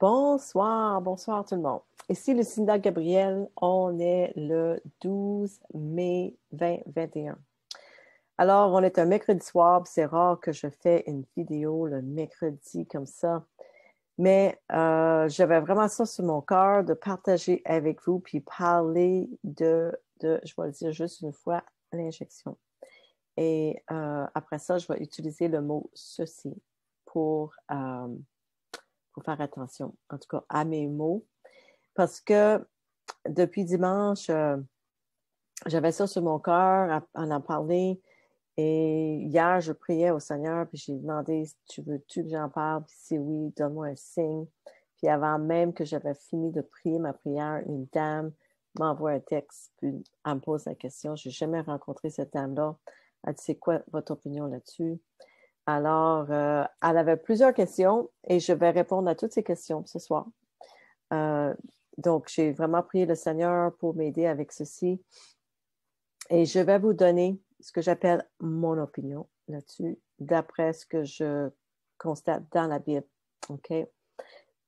Bonsoir, bonsoir tout le monde. Ici Lucinda Gabriel, on est le 12 mai 2021. Alors, on est un mercredi soir, puis c'est rare que je fais une vidéo le mercredi comme ça, mais j'avais vraiment ça sur mon cœur de partager avec vous, puis parler je vais le dire juste une fois, l'injection. Et après ça, je vais utiliser le mot ceci pour faire attention, en tout cas, à mes mots. Parce que depuis dimanche, j'avais ça sur mon cœur à en parler. Et hier, je priais au Seigneur, puis j'ai demandé si tu veux-tu que j'en parle, puis si oui, donne-moi un signe. Puis avant même que j'avais fini de prier ma prière, une dame m'envoie un texte, puis elle me pose la question. Je n'ai jamais rencontré cette dame-là. Elle dit, c'est quoi votre opinion là-dessus? Alors, elle avait plusieurs questions et je vais répondre à toutes ces questions ce soir. Donc, j'ai vraiment prié le Seigneur pour m'aider avec ceci. Et je vais vous donner ce que j'appelle mon opinion là-dessus, d'après ce que je constate dans la Bible. OK?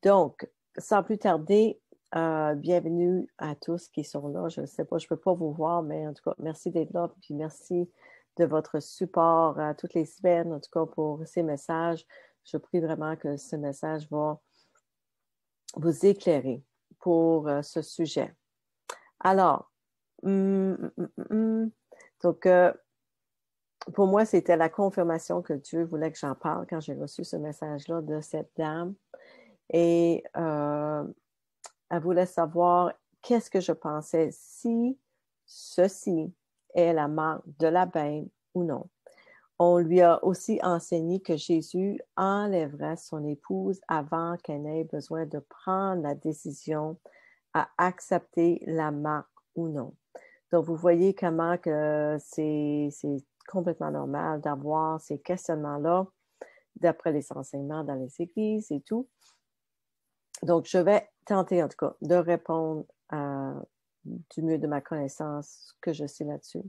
Donc, sans plus tarder, bienvenue à tous qui sont là. Je ne sais pas, je ne peux pas vous voir, mais en tout cas, merci d'être là. Puis merci de votre support toutes les semaines, en tout cas pour ces messages. Je prie vraiment que ce message va vous éclairer pour ce sujet. Alors, donc, pour moi, c'était la confirmation que Dieu voulait que j'en parle quand j'ai reçu ce message-là de cette dame. Et elle voulait savoir qu'est-ce que je pensais, si ceci est la marque de la bête ou non. On lui a aussi enseigné que Jésus enlèverait son épouse avant qu'elle n'ait besoin de prendre la décision à accepter la marque ou non. Donc, vous voyez comment que c'est complètement normal d'avoir ces questionnements-là d'après les enseignements dans les églises et tout. Donc, je vais tenter en tout cas de répondre du mieux de ma connaissance ce que je sais là-dessus.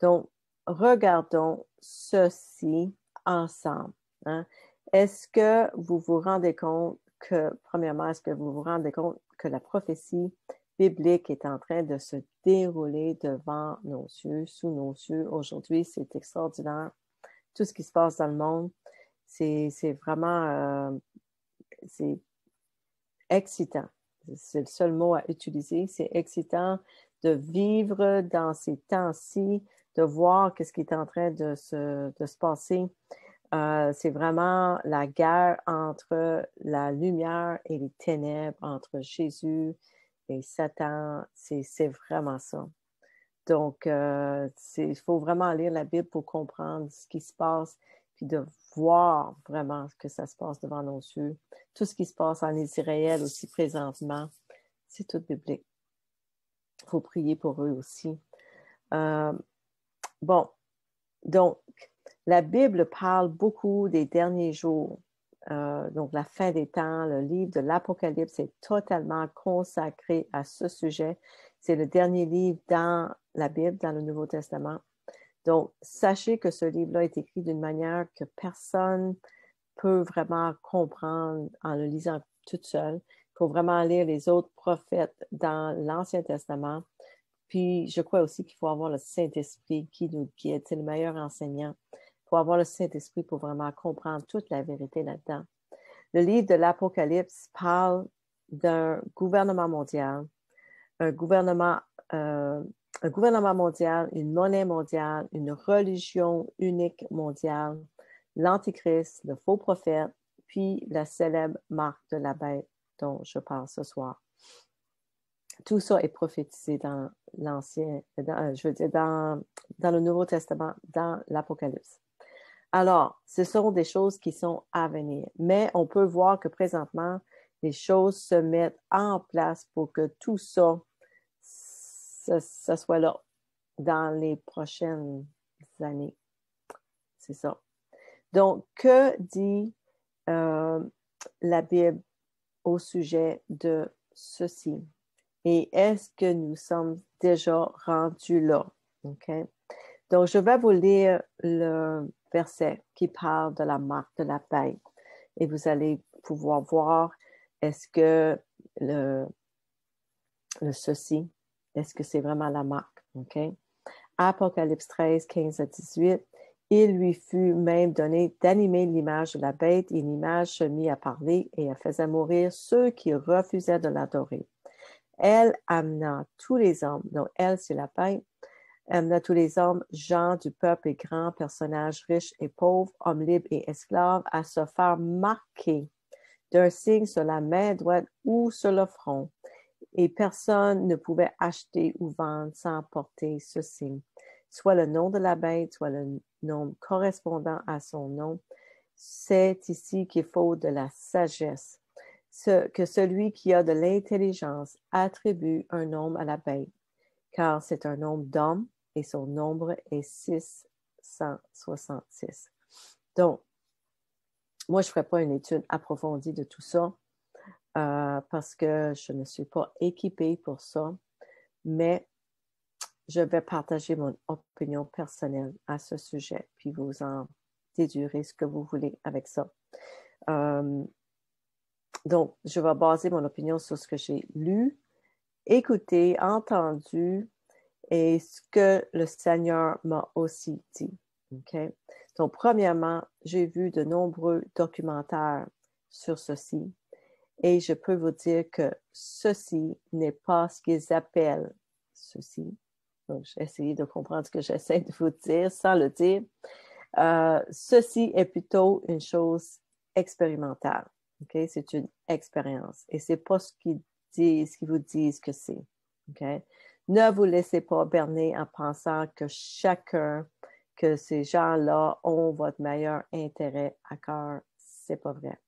Donc, regardons ceci ensemble. Hein? Est-ce que vous vous rendez compte que, premièrement, est-ce que vous vous rendez compte que la prophétie biblique est en train de se dérouler devant nos yeux, sous nos yeux aujourd'hui? C'est extraordinaire. Tout ce qui se passe dans le monde, c'est vraiment c'est excitant. C'est le seul mot à utiliser. C'est excitant de vivre dans ces temps-ci, de voir ce qui est en train de se passer. C'est vraiment la guerre entre la lumière et les ténèbres, entre Jésus et Satan. C'est vraiment ça. Donc, il faut vraiment lire la Bible pour comprendre ce qui se passe, puis de voir vraiment que ça se passe devant nos yeux. Tout ce qui se passe en Israël aussi présentement, c'est tout biblique. Il faut prier pour eux aussi. Bon, donc, la Bible parle beaucoup des derniers jours. Donc, la fin des temps, le livre de l'Apocalypse est totalement consacré à ce sujet. C'est le dernier livre dans la Bible, dans le Nouveau Testament. Donc, sachez que ce livre-là est écrit d'une manière que personne peut vraiment comprendre en le lisant toute seule. Il faut vraiment lire les autres prophètes dans l'Ancien Testament. Puis, je crois aussi qu'il faut avoir le Saint-Esprit qui nous guide. C'est le meilleur enseignant. Il faut avoir le Saint-Esprit pour vraiment comprendre toute la vérité là-dedans. Le livre de l'Apocalypse parle d'un gouvernement mondial, un gouvernement mondial, une monnaie mondiale, une religion unique mondiale, l'Antichrist, le faux prophète, puis la célèbre marque de la bête dont je parle ce soir. Tout ça est prophétisé dans l'Ancien, dans le Nouveau Testament, dans l'Apocalypse. Alors, ce sont des choses qui sont à venir, mais on peut voir que présentement, les choses se mettent en place pour que tout ça soit là dans les prochaines années. C'est ça. Donc, que dit la Bible au sujet de ceci? Et est-ce que nous sommes déjà rendus là? OK? Donc, je vais vous lire le verset qui parle de la marque de la bête. Et vous allez pouvoir voir est-ce que le ceci, est-ce que c'est vraiment la marque? OK? Apocalypse 13, 15 à 18. Il lui fut même donné d'animer l'image de la bête, et l'image se mit à parler et elle faisait mourir ceux qui refusaient de l'adorer. Elle amena tous les hommes, donc elle, c'est la bête, amena tous les hommes, gens du peuple et grands, personnages riches et pauvres, hommes libres et esclaves, à se faire marquer d'un signe sur la main droite ou sur le front. Et personne ne pouvait acheter ou vendre sans porter ce signe, soit le nom de la bête, soit le nom correspondant à son nom. C'est ici qu'il faut de la sagesse, que celui qui a de l'intelligence attribue un nombre à la bête, car c'est un nombre d'hommes et son nombre est 666. Donc, moi, je ne ferai pas une étude approfondie de tout ça parce que je ne suis pas équipée pour ça, mais je vais partager mon opinion personnelle à ce sujet, puis vous en déduirez ce que vous voulez avec ça. Donc, je vais baser mon opinion sur ce que j'ai lu, écouté, entendu et ce que le Seigneur m'a aussi dit. Okay? Donc, premièrement, j'ai vu de nombreux documentaires sur ceci et je peux vous dire que ceci n'est pas ce qu'ils appellent ceci. Donc, j'ai essayé de comprendre ce que j'essaie de vous dire sans le dire. Ceci est plutôt une chose expérimentale. Okay? C'est une expérience et c'est pas ce qu'ils vous disent que c'est. Okay? Ne vous laissez pas berner en pensant que ces gens-là ont votre meilleur intérêt à cœur. C'est pas vrai.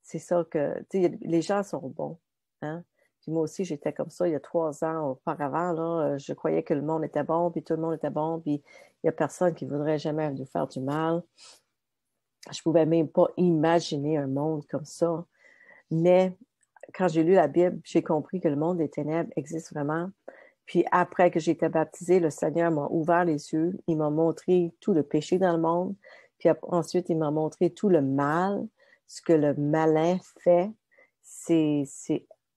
C'est ça que, les gens sont bons. Hein? Puis moi aussi, j'étais comme ça il y a 3 ans auparavant. Là, je croyais que le monde était bon, puis tout le monde était bon, puis il n'y a personne qui voudrait jamais nous faire du mal. Je ne pouvais même pas imaginer un monde comme ça. Mais quand j'ai lu la Bible, j'ai compris que le monde des ténèbres existe vraiment. Puis après que j'ai été baptisée, le Seigneur m'a ouvert les yeux. Il m'a montré tout le péché dans le monde. Puis ensuite, il m'a montré tout le mal, ce que le malin fait. C'est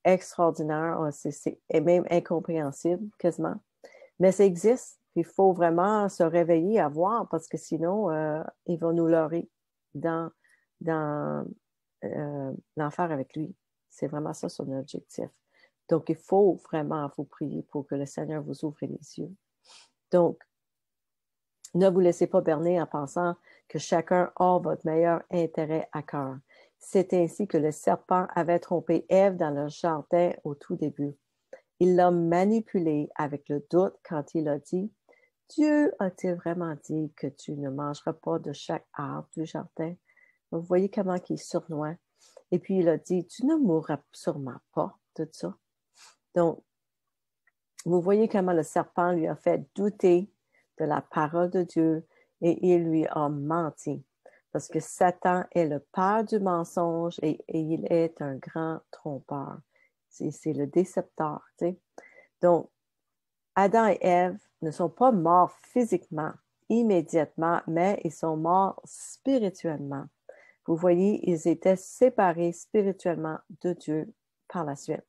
extraordinaire. C'est même incompréhensible, quasiment. Mais ça existe. Il faut vraiment se réveiller à voir parce que sinon, il va nous leurrer dans l'enfer avec lui. C'est vraiment ça son objectif. Donc, il faut vraiment vous prier pour que le Seigneur vous ouvre les yeux. Donc, ne vous laissez pas berner en pensant que chacun a votre meilleur intérêt à cœur. C'est ainsi que le serpent avait trompé Ève dans le jardin au tout début. Il l'a manipulée avec le doute quand il a dit « Dieu a-t-il vraiment dit que tu ne mangeras pas de chaque arbre du jardin? » Vous voyez comment il surnoie. Et puis il a dit « Tu ne mourras sûrement pas de ça. » Donc, vous voyez comment le serpent lui a fait douter de la parole de Dieu et il lui a menti. Parce que Satan est le père du mensonge et il est un grand trompeur. C'est le décepteur, tu sais. Donc, Adam et Ève ne sont pas morts physiquement, immédiatement, mais ils sont morts spirituellement. Vous voyez, ils étaient séparés spirituellement de Dieu par la suite.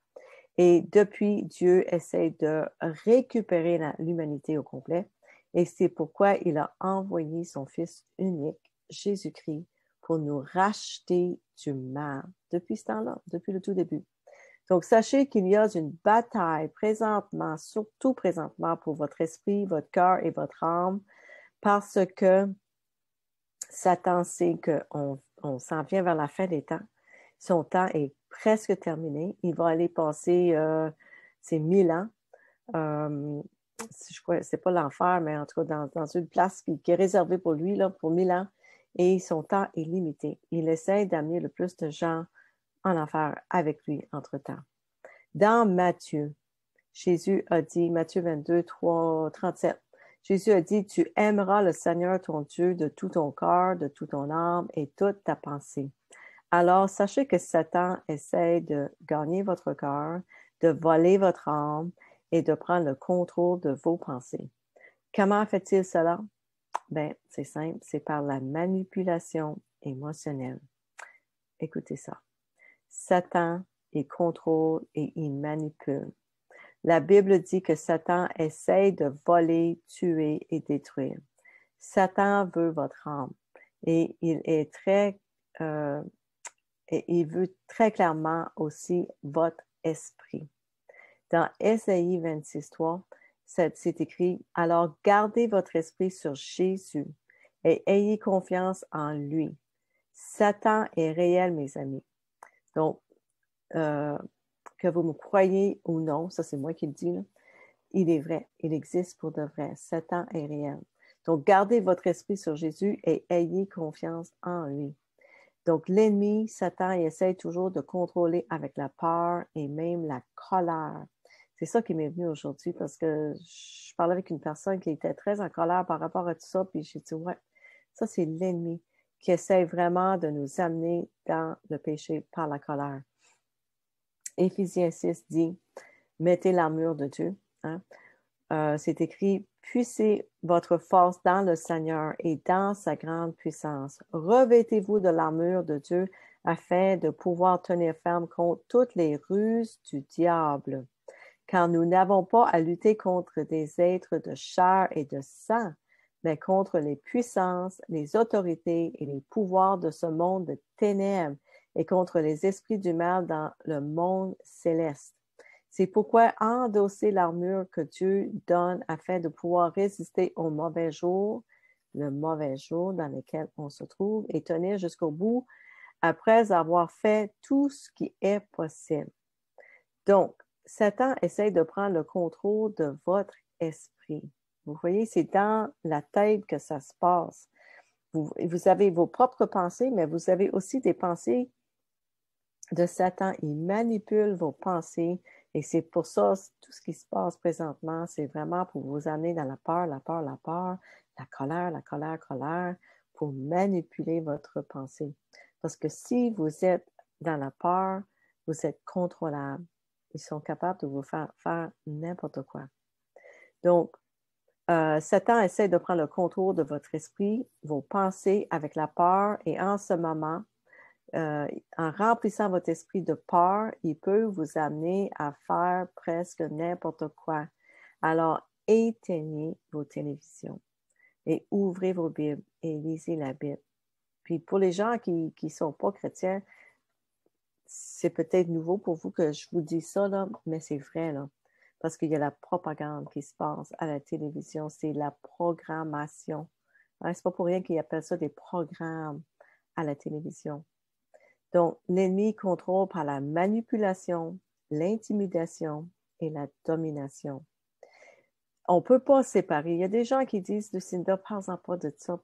Et depuis, Dieu essaie de récupérer l'humanité au complet. Et c'est pourquoi il a envoyé son Fils unique, Jésus-Christ, pour nous racheter du mal depuis ce temps-là, depuis le tout début. Donc, sachez qu'il y a une bataille présentement, surtout présentement pour votre esprit, votre cœur et votre âme, parce que Satan sait qu'on s'en vient vers la fin des temps. Son temps est presque terminé. Il va aller passer ses 1000 ans. Je crois, c'est pas l'enfer, mais en tout cas dans une place qui est réservée pour lui, là, pour 1000 ans. Et son temps est limité. Il essaie d'amener le plus de gens en enfer avec lui entre-temps. Dans Matthieu, Jésus a dit, Matthieu 22, 37, Jésus a dit, tu aimeras le Seigneur ton Dieu de tout ton cœur, de toute ton âme et toute ta pensée. Alors, sachez que Satan essaie de gagner votre cœur, de voler votre âme et de prendre le contrôle de vos pensées. Comment fait-il cela? Ben, c'est simple, c'est par la manipulation émotionnelle. Écoutez ça. Satan, il contrôle et il manipule. La Bible dit que Satan essaie de voler, tuer et détruire. Satan veut votre âme et il veut très clairement aussi votre esprit. Dans Ésaïe 26:3, c'est écrit « Alors gardez votre esprit sur Jésus et ayez confiance en lui. Satan est réel, mes amis. » Donc, que vous me croyez ou non, ça c'est moi qui le dis, là, il est vrai, il existe pour de vrai. Satan est réel. Donc, gardez votre esprit sur Jésus et ayez confiance en lui. Donc, l'ennemi, Satan, il essaie toujours de contrôler avec la peur et même la colère. C'est ça qui m'est venu aujourd'hui parce que je parlais avec une personne qui était très en colère par rapport à tout ça, puis j'ai dit, ouais, ça c'est l'ennemi qui essaie vraiment de nous amener dans le péché par la colère. Éphésiens 6 dit, mettez l'armure de Dieu. Hein? C'est écrit, puissez votre force dans le Seigneur et dans sa grande puissance. Revêtez-vous de l'armure de Dieu afin de pouvoir tenir ferme contre toutes les ruses du diable. Car nous n'avons pas à lutter contre des êtres de chair et de sang, mais contre les puissances, les autorités et les pouvoirs de ce monde de ténèbres et contre les esprits du mal dans le monde céleste. C'est pourquoi endosser l'armure que Dieu donne afin de pouvoir résister au mauvais jour, le mauvais jour dans lequel on se trouve, et tenir jusqu'au bout après avoir fait tout ce qui est possible. Donc, Satan essaie de prendre le contrôle de votre esprit. Vous voyez, c'est dans la tête que ça se passe. Vous avez vos propres pensées, mais vous avez aussi des pensées de Satan. Il manipule vos pensées et c'est pour ça, tout ce qui se passe présentement, c'est vraiment pour vous amener dans la peur, la peur, la peur, la colère, la colère, colère, pour manipuler votre pensée. Parce que si vous êtes dans la peur, vous êtes contrôlable. Ils sont capables de vous faire n'importe quoi. Donc, Satan essaie de prendre le contrôle de votre esprit, vos pensées avec la peur et en ce moment, en remplissant votre esprit de peur, il peut vous amener à faire presque n'importe quoi. Alors, éteignez vos télévisions et ouvrez vos Bibles et lisez la Bible. Puis pour les gens qui ne sont pas chrétiens, c'est peut-être nouveau pour vous que je vous dis ça, là, mais c'est vrai, là, parce qu'il y a la propagande qui se passe à la télévision, c'est la programmation. Hein, c'est pas pour rien qu'ils appellent ça des programmes à la télévision. Donc, l'ennemi contrôle par la manipulation, l'intimidation et la domination. On ne peut pas séparer. Il y a des gens qui disent, Lucinda, parle-en pas de ça,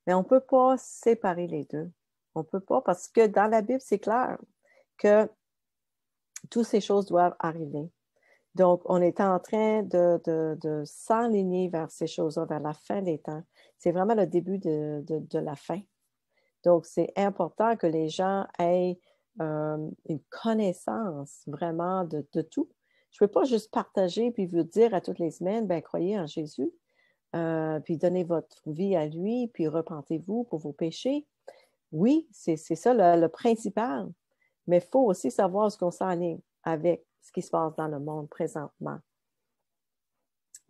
mais on ne peut pas séparer les deux. On ne peut pas parce que dans la Bible, c'est clair que toutes ces choses doivent arriver. Donc, on est en train de s'enligner vers ces choses-là, vers la fin des temps. C'est vraiment le début de la fin. Donc, c'est important que les gens aient une connaissance vraiment de tout. Je ne peux pas juste partager puis vous dire à toutes les semaines, ben croyez en Jésus, puis donnez votre vie à lui, puis repentez-vous pour vos péchés. Oui, c'est ça le principal, mais il faut aussi savoir ce qu'on s'enligne avec ce qui se passe dans le monde présentement.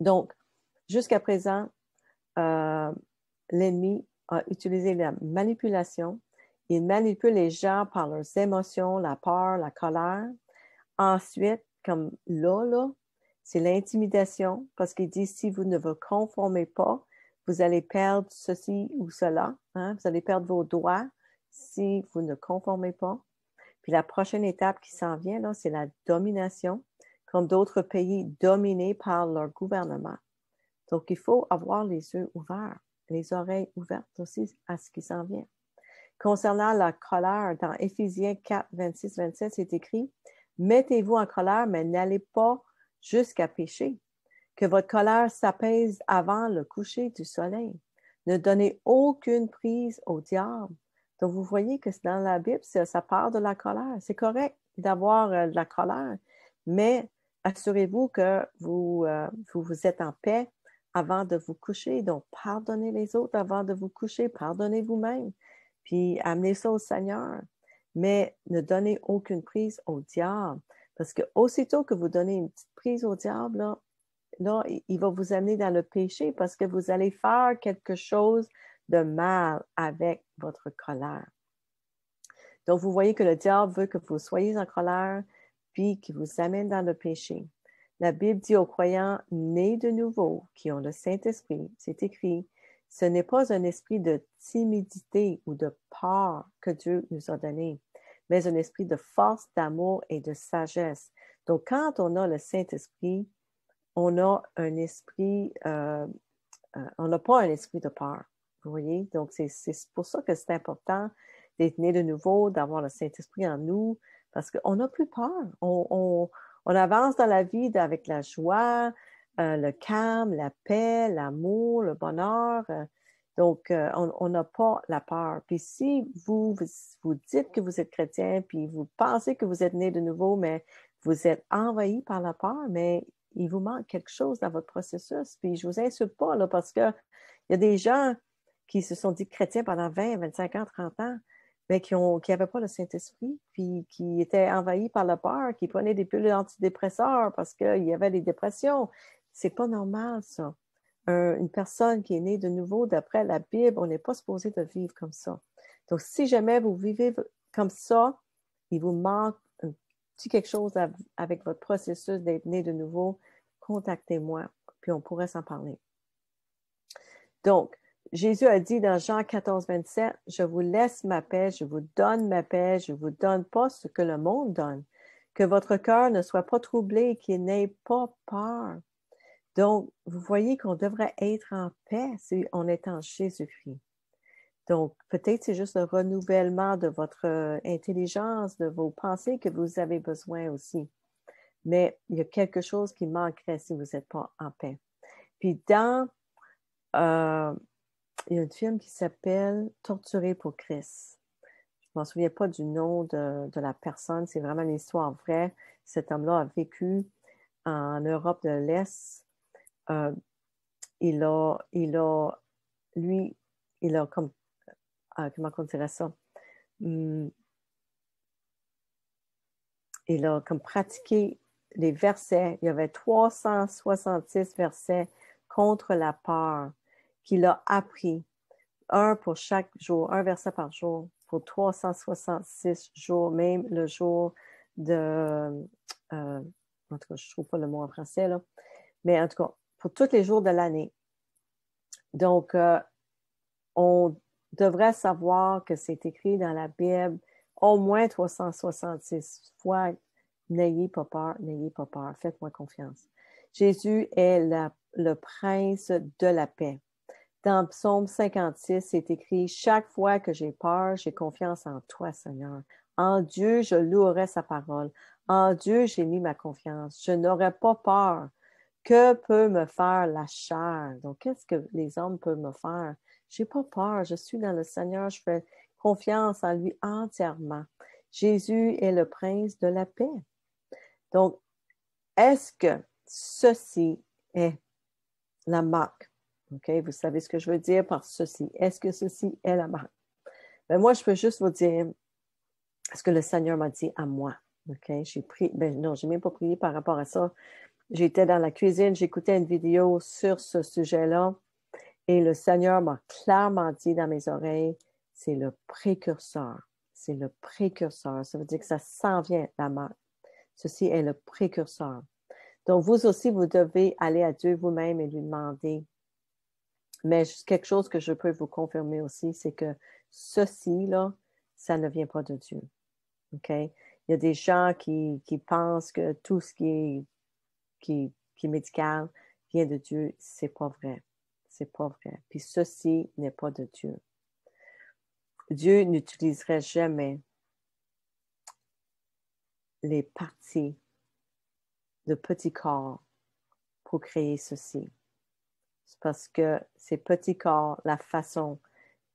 Donc, jusqu'à présent, l'ennemi a utilisé la manipulation. Il manipule les gens par leurs émotions, la peur, la colère. Ensuite, comme là, c'est l'intimidation parce qu'il dit si vous ne vous conformez pas, vous allez perdre ceci ou cela. Hein? Vous allez perdre vos droits si vous ne conformez pas. Puis la prochaine étape qui s'en vient, là, c'est la domination, comme d'autres pays dominés par leur gouvernement. Donc, il faut avoir les yeux ouverts, les oreilles ouvertes aussi à ce qui s'en vient. Concernant la colère, dans Éphésiens 4, 26, 27, c'est écrit « Mettez-vous en colère, mais n'allez pas jusqu'à pécher. Que votre colère s'apaise avant le coucher du soleil. Ne donnez aucune prise au diable. » Donc, vous voyez que dans la Bible, ça part de la colère. C'est correct d'avoir de la colère, mais assurez-vous que vous êtes en paix avant de vous coucher. Donc, pardonnez les autres avant de vous coucher. Pardonnez vous-même. Puis, amenez ça au Seigneur. Mais ne donnez aucune prise au diable. Parce que aussitôt que vous donnez une petite prise au diable, là, il va vous amener dans le péché parce que vous allez faire quelque chose de mal avec votre colère. Donc, vous voyez que le diable veut que vous soyez en colère, puis qu'il vous amène dans le péché. La Bible dit aux croyants nés de nouveau, qui ont le Saint-Esprit, c'est écrit, ce n'est pas un esprit de timidité ou de peur que Dieu nous a donné, mais un esprit de force, d'amour et de sagesse. Donc, quand on a le Saint-Esprit, on a un esprit, on n'a pas un esprit de peur. Vous voyez? Donc, c'est pour ça que c'est important d'être né de nouveau, d'avoir le Saint-Esprit en nous, parce qu'on n'a plus peur. On avance dans la vie avec la joie, le calme, la paix, l'amour, le bonheur. Donc, on n'a pas la peur. Puis si vous dites que vous êtes chrétien, puis vous pensez que vous êtes né de nouveau, mais vous êtes envahi par la peur, mais il vous manque quelque chose dans votre processus. Puis je ne vous insulte pas, là, parce qu'il y a des gens qui se sont dit chrétiens pendant 20, 25 ans, 30 ans, mais qui n'avaient pas le Saint-Esprit, puis qui étaient envahis par la peur, qui prenaient des pilules antidépresseurs parce qu'il y avait des dépressions. C'est pas normal, ça. Une personne qui est née de nouveau, d'après la Bible, on n'est pas supposé de vivre comme ça. Donc, si jamais vous vivez comme ça, il vous manque un petit quelque chose avec votre processus d'être né de nouveau, contactez-moi, puis on pourrait s'en parler. Donc, Jésus a dit dans Jean 14, 27, « Je vous laisse ma paix, je vous donne ma paix, je ne vous donne pas ce que le monde donne. Que votre cœur ne soit pas troublé, qu'il n'ait pas peur. » Donc, vous voyez qu'on devrait être en paix si on est en Jésus-Christ. Donc, peut-être c'est juste le renouvellement de votre intelligence, de vos pensées que vous avez besoin aussi. Mais il y a quelque chose qui manquerait si vous n'êtes pas en paix. Puis il y a un film qui s'appelle « Torturé pour Christ ». Je ne m'en souviens pas du nom de la personne, c'est vraiment une histoire vraie. Cet homme-là a vécu en Europe de l'Est. Il a comme, comment on dirait ça? Il a comme pratiqué les versets. Il y avait 366 versets contre la peur qu'il a appris. Un pour chaque jour, un verset par jour, pour 366 jours, même le jour de... en tout cas, je ne trouve pas le mot en français, là. Mais en tout cas, pour tous les jours de l'année. Donc, on devrait savoir que c'est écrit dans la Bible au moins 366 fois. N'ayez pas peur, faites-moi confiance. Jésus est le prince de la paix. Dans Psaume 56, c'est écrit « Chaque fois que j'ai peur, j'ai confiance en toi, Seigneur. En Dieu, je louerai sa parole. En Dieu, j'ai mis ma confiance. Je n'aurai pas peur. Que peut me faire la chair? » Donc, qu'est-ce que les hommes peuvent me faire? Je n'ai pas peur. Je suis dans le Seigneur. Je fais confiance en lui entièrement. Jésus est le prince de la paix. Donc, est-ce que ceci est la marque? OK, vous savez ce que je veux dire par ceci. Est-ce que ceci est la marque? Ben moi, je peux juste vous dire ce que le Seigneur m'a dit à moi. OK, j'ai prié, non, je n'ai même pas prié par rapport à ça. J'étais dans la cuisine, j'écoutais une vidéo sur ce sujet-là et le Seigneur m'a clairement dit dans mes oreilles, c'est le précurseur. C'est le précurseur. Ça veut dire que ça s'en vient, la marque. Ceci est le précurseur. Donc, vous aussi, vous devez aller à Dieu vous-même et lui demander. Mais quelque chose que je peux vous confirmer aussi, c'est que ceci, là, ça ne vient pas de Dieu. OK? Il y a des gens qui pensent que tout ce qui est médical vient de Dieu. C'est pas vrai. C'est pas vrai. Puis ceci n'est pas de Dieu. Dieu n'utiliserait jamais les parties de petits corps pour créer ceci. C'est parce que ces petits corps, la façon,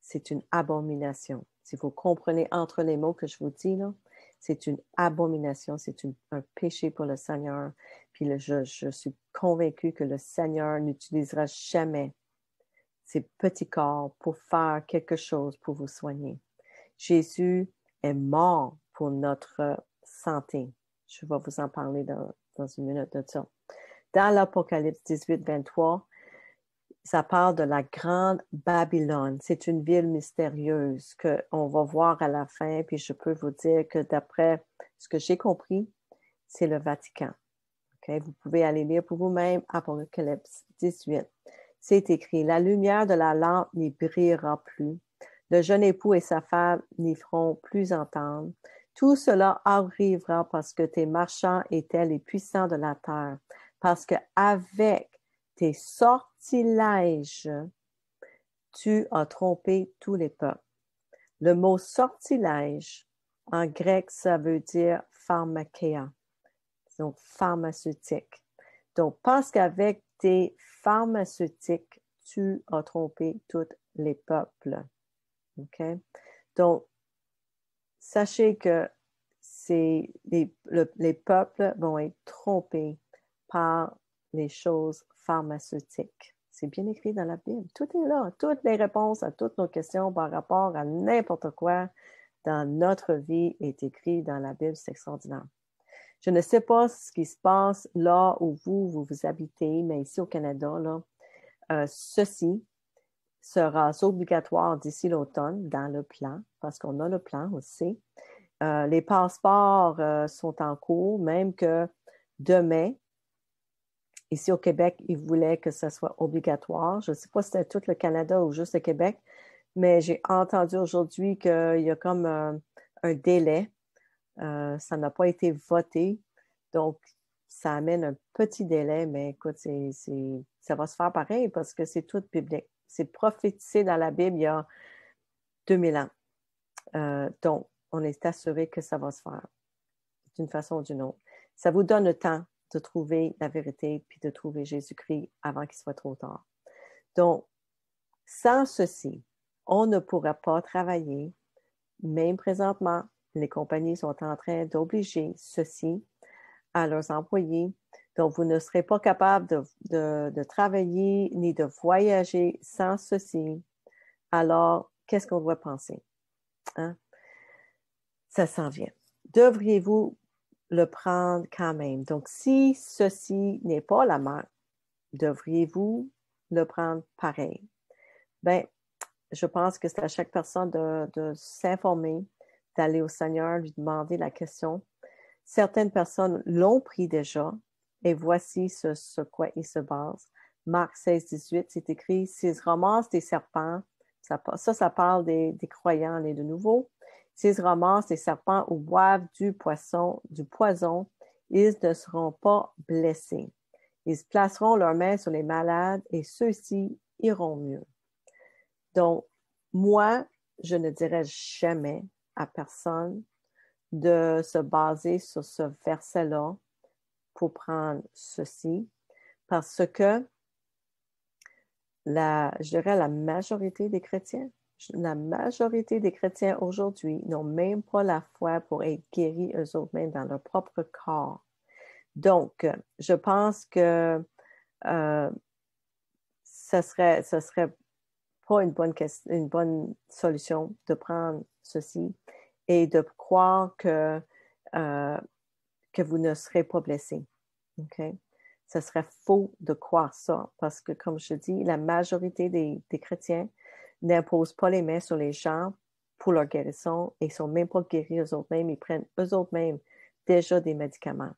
c'est une abomination. Si vous comprenez entre les mots que je vous dis, là, c'est une abomination, c'est un péché pour le Seigneur. Puis je suis convaincue que le Seigneur n'utilisera jamais ces petits corps pour faire quelque chose pour vous soigner. Jésus est mort pour notre santé. Je vais vous en parler dans une minute de ça. Dans l'Apocalypse 18, 23, ça parle de la grande Babylone. C'est une ville mystérieuse qu'on va voir à la fin, puis je peux vous dire que d'après ce que j'ai compris, c'est le Vatican. Okay? Vous pouvez aller lire pour vous-même Apocalypse 18. C'est écrit, « La lumière de la lampe n'y brillera plus. Le jeune époux et sa femme n'y feront plus entendre. Tout cela arrivera parce que tes marchands étaient les puissants de la terre, parce qu'avec tes sortilèges, tu as trompé tous les peuples. » Le mot sortilège, en grec, ça veut dire pharmakeia, donc pharmaceutique. Donc, parce qu'avec tes pharmaceutiques, tu as trompé tous les peuples. OK? Donc, sachez que les peuples vont être trompés par les choses pharmaceutiques. C'est bien écrit dans la Bible. Tout est là. Toutes les réponses à toutes nos questions par rapport à n'importe quoi dans notre vie est écrit dans la Bible. C'est extraordinaire. Je ne sais pas ce qui se passe là où vous habitez, mais ici au Canada, là, ceci sera obligatoire d'ici l'automne dans le plan, parce qu'on a le plan aussi. Les passeports sont en cours, même que demain, ici au Québec, ils voulaient que ce soit obligatoire. Je ne sais pas si c'était tout le Canada ou juste le Québec, mais j'ai entendu aujourd'hui qu'il y a comme un délai. Ça n'a pas été voté, donc ça amène un petit délai, mais écoute, ça va se faire pareil parce que c'est tout biblique. C'est prophétisé dans la Bible il y a 2000 ans. Donc, on est assuré que ça va se faire d'une façon ou d'une autre. Ça vous donne le temps de trouver la vérité puis de trouver Jésus-Christ avant qu'il soit trop tard. Donc, sans ceci, on ne pourra pas travailler. Même présentement, les compagnies sont en train d'obliger ceci à leurs employés. Donc, vous ne serez pas capable de travailler ni de voyager sans ceci. Alors, qu'est-ce qu'on doit penser? Hein? Ça s'en vient. Devriez-vous le prendre quand même? Donc, si ceci n'est pas la marque, devriez-vous le prendre pareil? Bien, je pense que c'est à chaque personne de s'informer, d'aller au Seigneur, lui demander la question. Certaines personnes l'ont pris déjà et voici ce quoi ils se basent. Marc 16, 18, c'est écrit « S'ils ramassent des serpents », ça parle des croyants nés de nouveau. « S'ils ramassent des serpents ou boivent du poison, ils ne seront pas blessés. Ils placeront leurs mains sur les malades et ceux-ci iront mieux. » Donc, moi, je ne dirais jamais à personne de se baser sur ce verset-là pour prendre ceci, parce que je dirais la majorité des chrétiens aujourd'hui n'ont même pas la foi pour être guéris eux autres mêmes dans leur propre corps. Donc, je pense que ça serait pas une bonne solution de prendre ceci et de croire que vous ne serez pas blessé. Okay? Ce serait faux de croire ça parce que, comme je dis, la majorité des chrétiens n'imposent pas les mains sur les gens pour leur guérison et ne sont même pas guéris eux autres mêmes. Ils prennent eux autres mêmes déjà des médicaments.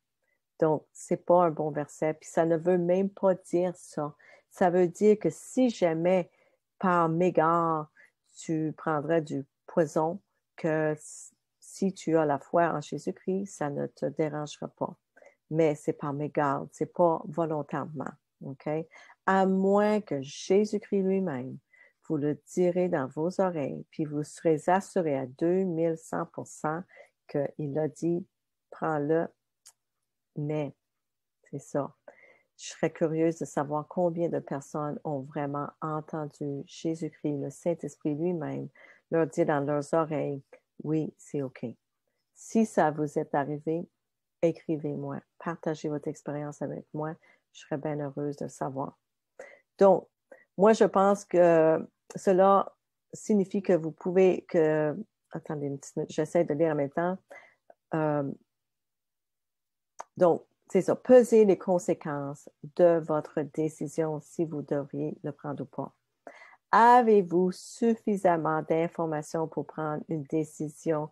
Donc, ce n'est pas un bon verset. Puis ça ne veut même pas dire ça. Ça veut dire que si jamais par mégare, tu prendrais du poison, que si tu as la foi en Jésus-Christ, ça ne te dérangera pas. Mais c'est par mégarde, c'est pas volontairement, OK? À moins que Jésus-Christ lui-même vous le direz dans vos oreilles, puis vous serez assuré à 2100% qu'il a dit, prends-le, mais c'est ça. Je serais curieuse de savoir combien de personnes ont vraiment entendu Jésus-Christ, le Saint-Esprit lui-même, leur dire dans leurs oreilles, oui, c'est OK. Si ça vous est arrivé, écrivez-moi, partagez votre expérience avec moi. Je serais bien heureuse de le savoir. Donc, moi, je pense que cela signifie que vous pouvez, attendez une petite minute, j'essaie de lire en même temps. Donc, c'est ça, pesez les conséquences de votre décision si vous devriez le prendre ou pas. Avez-vous suffisamment d'informations pour prendre une décision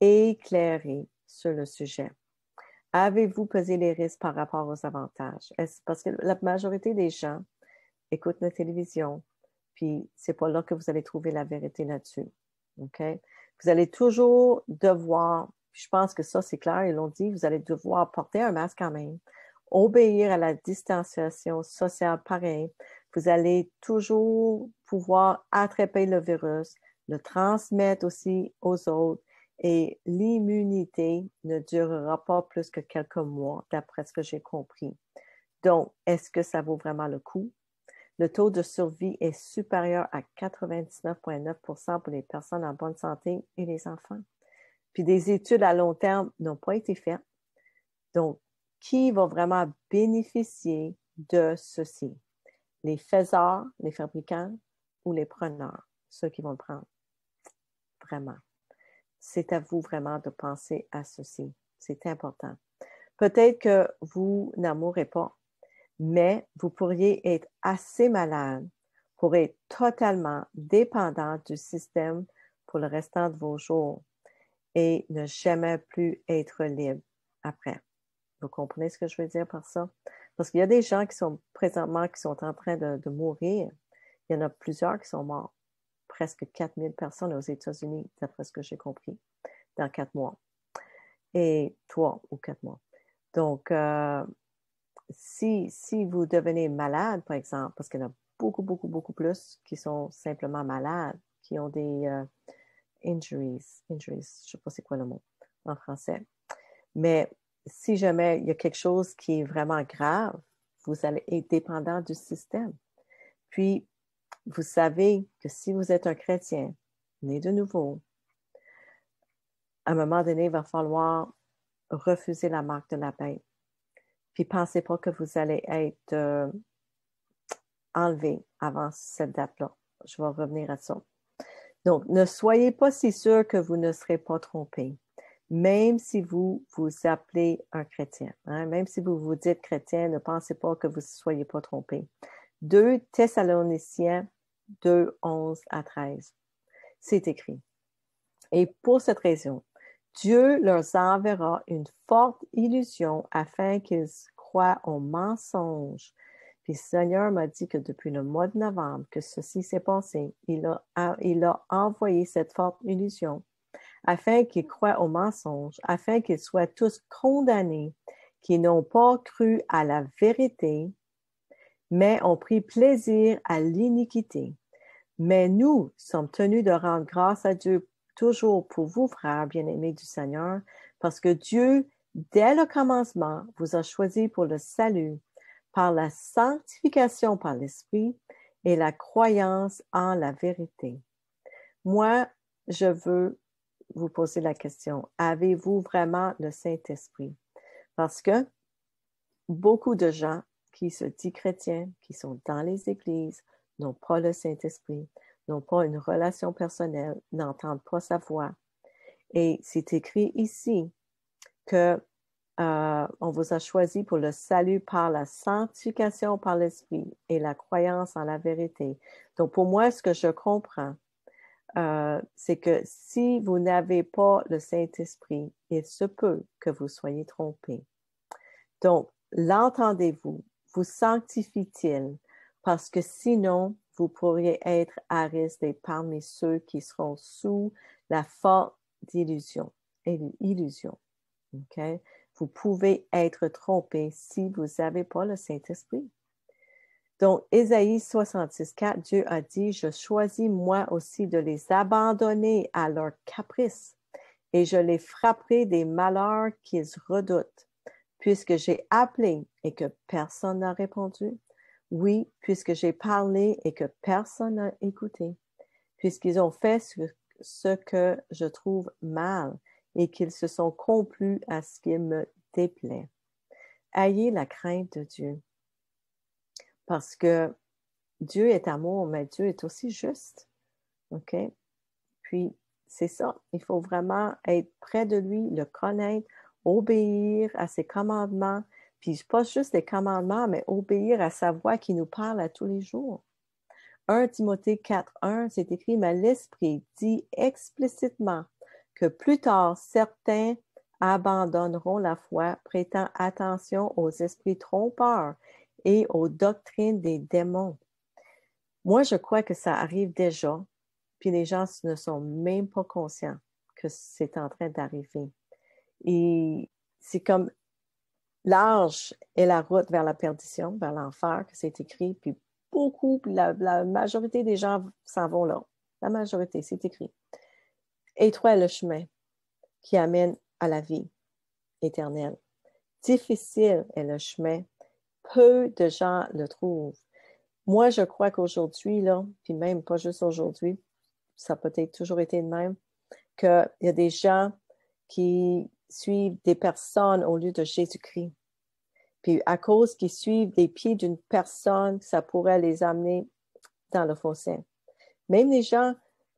éclairée sur le sujet? Avez-vous pesé les risques par rapport aux avantages? Parce que la majorité des gens écoutent la télévision, puis c'est pas là que vous allez trouver la vérité là-dessus. OK? Vous allez toujours devoir, je pense que ça, c'est clair, ils l'ont dit, vous allez devoir porter un masque quand même, obéir à la distanciation sociale pareil. Vous allez toujours pouvoir attraper le virus, le transmettre aussi aux autres, et l'immunité ne durera pas plus que quelques mois, d'après ce que j'ai compris. Donc, est-ce que ça vaut vraiment le coup? Le taux de survie est supérieur à 99,9% pour les personnes en bonne santé et les enfants. Puis des études à long terme n'ont pas été faites. Donc, qui va vraiment bénéficier de ceci? Les faiseurs, les fabricants ou les preneurs, ceux qui vont le prendre? Vraiment. C'est à vous vraiment de penser à ceci. C'est important. Peut-être que vous n'amourez pas, mais vous pourriez être assez malade pour être totalement dépendant du système pour le restant de vos jours et ne jamais plus être libre après. Vous comprenez ce que je veux dire par ça? Parce qu'il y a des gens qui sont présentement, qui sont en train de mourir. Il y en a plusieurs qui sont morts. Presque 4000 personnes aux États-Unis, d'après ce que j'ai compris, dans 4 mois. Et 3 ou 4 mois. Donc, si vous devenez malade, par exemple, parce qu'il y en a beaucoup plus qui sont simplement malades, qui ont des injuries, je ne sais pas c'est quoi le mot en français, mais si jamais il y a quelque chose qui est vraiment grave, vous allez être dépendant du système. Puis, vous savez que si vous êtes un chrétien, né de nouveau, à un moment donné, il va falloir refuser la marque de la bête. Puis, pensez pas que vous allez être enlevé avant cette date-là. Je vais revenir à ça. Donc, ne soyez pas si sûr que vous ne serez pas trompé, même si vous vous appelez un chrétien. Hein? Même si vous vous dites chrétien, ne pensez pas que vous ne soyez pas trompé. 2 Thessaloniciens 2, 11 à 13. C'est écrit. Et pour cette raison, Dieu leur enverra une forte illusion afin qu'ils croient au mensonge. Puis le Seigneur m'a dit que depuis le mois de novembre que ceci s'est passé, il a envoyé cette forte illusion afin qu'ils croient au mensonge, afin qu'ils soient tous condamnés, qui n'ont pas cru à la vérité, mais ont pris plaisir à l'iniquité. Mais nous sommes tenus de rendre grâce à Dieu toujours pour vous, frères bien-aimés du Seigneur, parce que Dieu, dès le commencement, vous a choisi pour le salut par la sanctification par l'Esprit et la croyance en la vérité. Moi, je veux vous poser la question, avez-vous vraiment le Saint-Esprit? Parce que beaucoup de gens qui se disent chrétiens, qui sont dans les églises, n'ont pas le Saint-Esprit, n'ont pas une relation personnelle, n'entendent pas sa voix. Et c'est écrit ici que on vous a choisi pour le salut par la sanctification par l'Esprit et la croyance en la vérité. Donc, pour moi, ce que je comprends, c'est que si vous n'avez pas le Saint-Esprit, il se peut que vous soyez trompés. Donc, l'entendez-vous? Vous sanctifie-t-il? Parce que sinon, vous pourriez être à risque d'être parmi ceux qui seront sous la forte illusion. Okay? Vous pouvez être trompé si vous n'avez pas le Saint-Esprit. Donc, Ésaïe 66,4, Dieu a dit, je choisis moi aussi de les abandonner à leurs caprices et je les frapperai des malheurs qu'ils redoutent. Puisque j'ai appelé et que personne n'a répondu. Oui, puisque j'ai parlé et que personne n'a écouté. Puisqu'ils ont fait ce que je trouve mal et qu'ils se sont complus à ce qui me déplaît. Ayez la crainte de Dieu. Parce que Dieu est amour, mais Dieu est aussi juste. OK? Puis, c'est ça. Il faut vraiment être près de lui, le connaître, obéir à ses commandements. Puis pas juste les commandements, mais obéir à sa voix qui nous parle à tous les jours. 1 Timothée 4:1, c'est écrit, mais l'Esprit dit explicitement que plus tard, certains abandonneront la foi, prêtant attention aux esprits trompeurs et aux doctrines des démons. Moi, je crois que ça arrive déjà, puis les gens ne sont même pas conscients que c'est en train d'arriver. Et c'est comme large est la route vers la perdition, vers l'enfer, que c'est écrit, puis beaucoup, la majorité des gens s'en vont là. La majorité, c'est écrit. Étroit est le chemin qui amène à la vie éternelle. Difficile est le chemin. Peu de gens le trouvent. Moi, je crois qu'aujourd'hui, là, puis même pas juste aujourd'hui, ça a peut-être toujours été le même, qu'il y a des gens qui suivent des personnes au lieu de Jésus-Christ. Puis à cause qu'ils suivent les pieds d'une personne, ça pourrait les amener dans le fossé. Même les gens,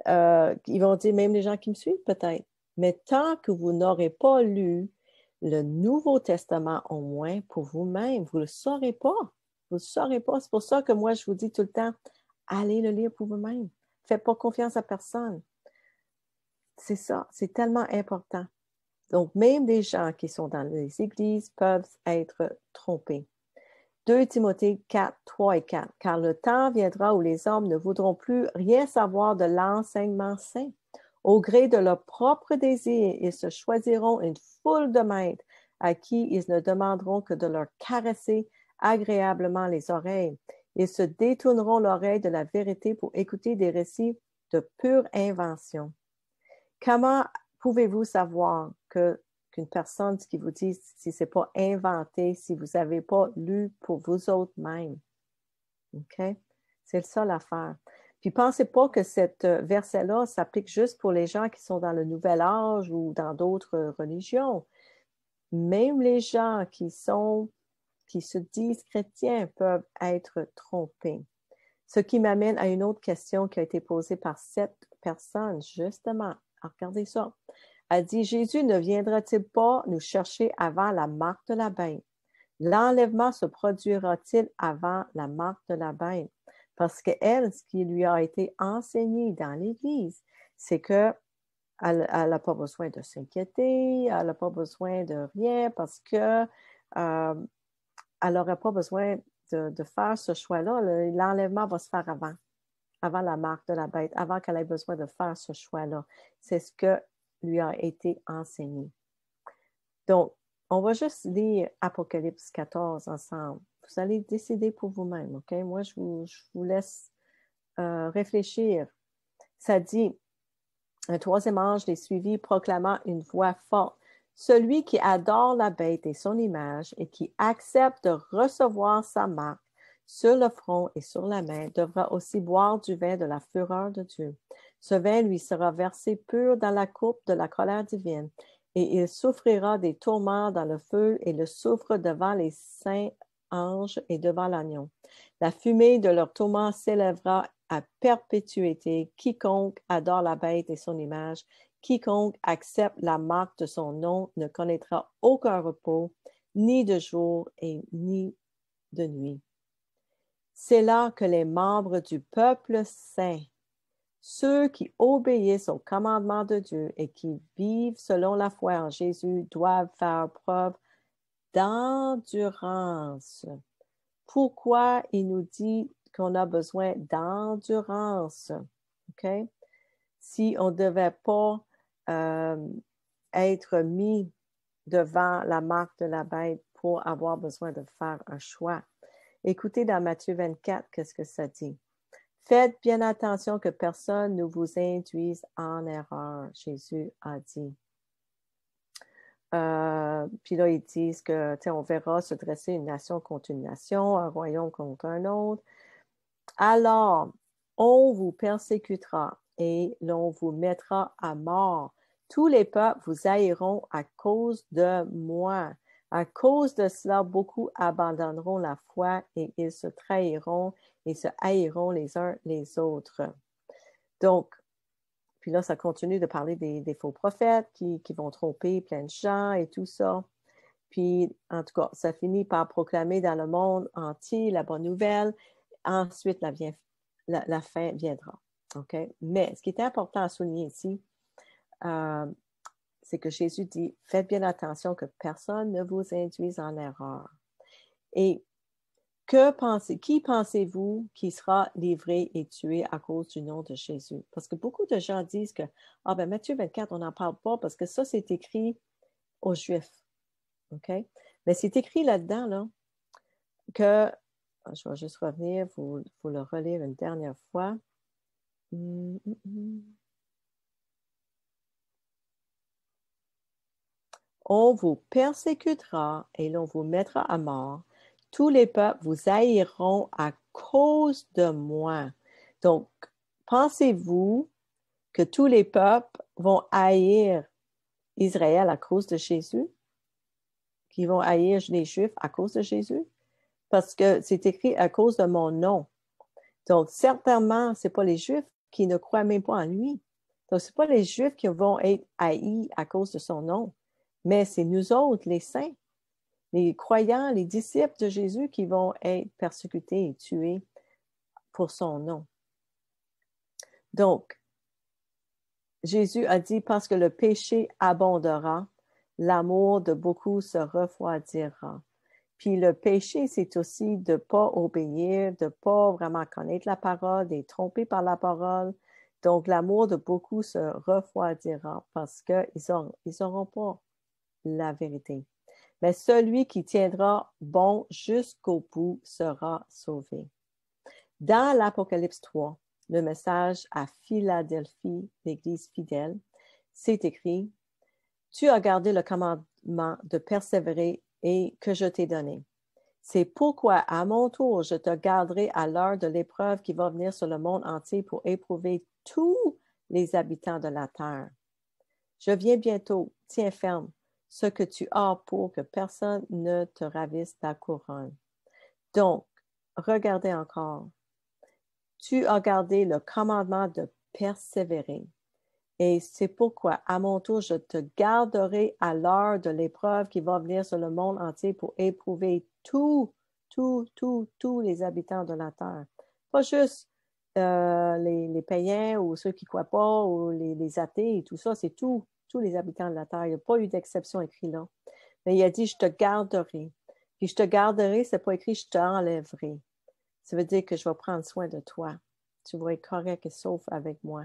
ils vont dire, même les gens qui me suivent peut-être, mais tant que vous n'aurez pas lu le Nouveau Testament au moins pour vous-même, vous ne le saurez pas. Vous ne le saurez pas. C'est pour ça que moi, je vous dis tout le temps, allez le lire pour vous-même. Faites pas confiance à personne. C'est ça, c'est tellement important. Donc, même des gens qui sont dans les églises peuvent être trompés. 2 Timothée 4, 3 et 4. Car le temps viendra où les hommes ne voudront plus rien savoir de l'enseignement saint. Au gré de leurs propres désirs, ils se choisiront une foule de maîtres à qui ils ne demanderont que de leur caresser agréablement les oreilles. Ils se détourneront l'oreille de la vérité pour écouter des récits de pure invention. Comment pouvez-vous savoir qu'une personne qui vous dit si ce n'est pas inventé, si vous n'avez pas lu pour vous autres mêmes? OK? C'est ça l'affaire. Puis pensez pas que cette verset-là s'applique juste pour les gens qui sont dans le Nouvel Âge ou dans d'autres religions. Même les gens qui se disent chrétiens peuvent être trompés. Ce qui m'amène à une autre question qui a été posée par cette personne, justement. Alors, regardez ça. Elle dit, Jésus ne viendra-t-il pas nous chercher avant la marque de la bête? L'enlèvement se produira-t-il avant la marque de la bête? Parce qu'elle, ce qui lui a été enseigné dans l'Église, c'est qu'elle n'a pas besoin de s'inquiéter, elle n'a pas besoin de rien parce que elle n'aurait pas besoin de faire ce choix-là. L'enlèvement va se faire avant la marque de la bête, avant qu'elle ait besoin de faire ce choix-là. C'est ce que lui a été enseigné. Donc, on va juste lire Apocalypse 14 ensemble. Vous allez décider pour vous-même, OK? Moi, je vous laisse réfléchir. Ça dit, un troisième ange les suivit, proclamant une voix forte. Celui qui adore la bête et son image et qui accepte de recevoir sa marque sur le front et sur la main devra aussi boire du vin de la fureur de Dieu. Ce vin lui sera versé pur dans la coupe de la colère divine, et il souffrira des tourments dans le feu et le souffre devant les saints anges et devant l'agneau. La fumée de leur tourment s'élèvera à perpétuité. Quiconque adore la bête et son image, quiconque accepte la marque de son nom ne connaîtra aucun repos, ni de jour et ni de nuit. C'est là que les membres du peuple saint, ceux qui obéissent aux commandements de Dieu et qui vivent selon la foi en Jésus, doivent faire preuve d'endurance. Pourquoi il nous dit qu'on a besoin d'endurance? OK? Si on ne devait pas être mis devant la marque de la bête pour avoir besoin de faire un choix. Écoutez dans Matthieu 24, qu'est-ce que ça dit? Faites bien attention que personne ne vous induise en erreur, Jésus a dit. Puis là, ils disent que, on verra se dresser une nation contre une nation, un royaume contre un autre. Alors, on vous persécutera et l'on vous mettra à mort. Tous les peuples vous haïront à cause de moi. À cause de cela, beaucoup abandonneront la foi et ils se trahiront et se haïront les uns les autres. Donc, Puis là, ça continue de parler des faux prophètes qui vont tromper plein de gens et tout ça. Puis, en tout cas, ça finit par proclamer dans le monde entier la bonne nouvelle. Ensuite, la fin viendra. OK? Mais ce qui est important à souligner ici, c'est que Jésus dit, faites bien attention que personne ne vous induise en erreur. Et qui pensez-vous qui sera livré et tué à cause du nom de Jésus? Parce que beaucoup de gens disent que, Matthieu 24, on n'en parle pas parce que ça, c'est écrit aux Juifs. OK? Mais c'est écrit là-dedans, là, que, je vais juste revenir, vous le relire une dernière fois. On vous persécutera et l'on vous mettra à mort. Tous les peuples vous haïront à cause de moi. Donc, pensez-vous que tous les peuples vont haïr Israël à cause de Jésus? Qui vont haïr les Juifs à cause de Jésus? Parce que c'est écrit à cause de mon nom. Donc, certainement, ce n'est pas les Juifs qui ne croient même pas en lui. Donc, ce n'est pas les Juifs qui vont être haïs à cause de son nom, mais c'est nous autres, les saints, les croyants, les disciples de Jésus qui vont être persécutés et tués pour son nom. Donc, Jésus a dit, parce que le péché abondera, l'amour de beaucoup se refroidira. Puis le péché, c'est aussi de ne pas obéir, de ne pas vraiment connaître la parole, d'être trompé par la parole. Donc, l'amour de beaucoup se refroidira parce qu'ils n'auront pas la vérité. Mais celui qui tiendra bon jusqu'au bout sera sauvé. Dans l'Apocalypse 3, le message à Philadelphie, l'Église fidèle, c'est écrit, « Tu as gardé le commandement de persévérer et que je t'ai donné. C'est pourquoi, à mon tour, je te garderai à l'heure de l'épreuve qui va venir sur le monde entier pour éprouver tous les habitants de la terre. Je viens bientôt, tiens ferme, ce que tu as pour que personne ne te ravisse ta couronne. » Donc, regardez encore. Tu as gardé le commandement de persévérer. Et c'est pourquoi, à mon tour, je te garderai à l'heure de l'épreuve qui va venir sur le monde entier pour éprouver tous les habitants de la terre. Pas juste les païens ou ceux qui ne croient pas ou les athées et tout ça, c'est tous les habitants de la terre. Il n'y a pas eu d'exception écrite là. Mais il a dit, je te garderai. Puis je te garderai, ce n'est pas écrit, je t'enlèverai. Ça veut dire que je vais prendre soin de toi. Tu vas être correct et sauf avec moi.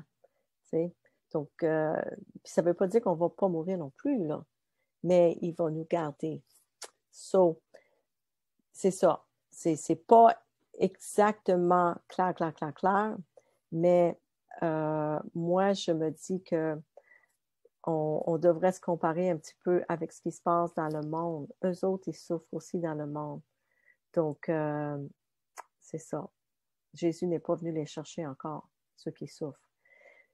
Tu sais? Donc, ça ne veut pas dire qu'on ne va pas mourir non plus, là, mais il va nous garder. So, c'est ça. C'est pas exactement clair, mais moi, je me dis que on devrait se comparer un petit peu avec ce qui se passe dans le monde. Eux autres, ils souffrent aussi dans le monde. Donc, c'est ça. Jésus n'est pas venu les chercher encore, ceux qui souffrent.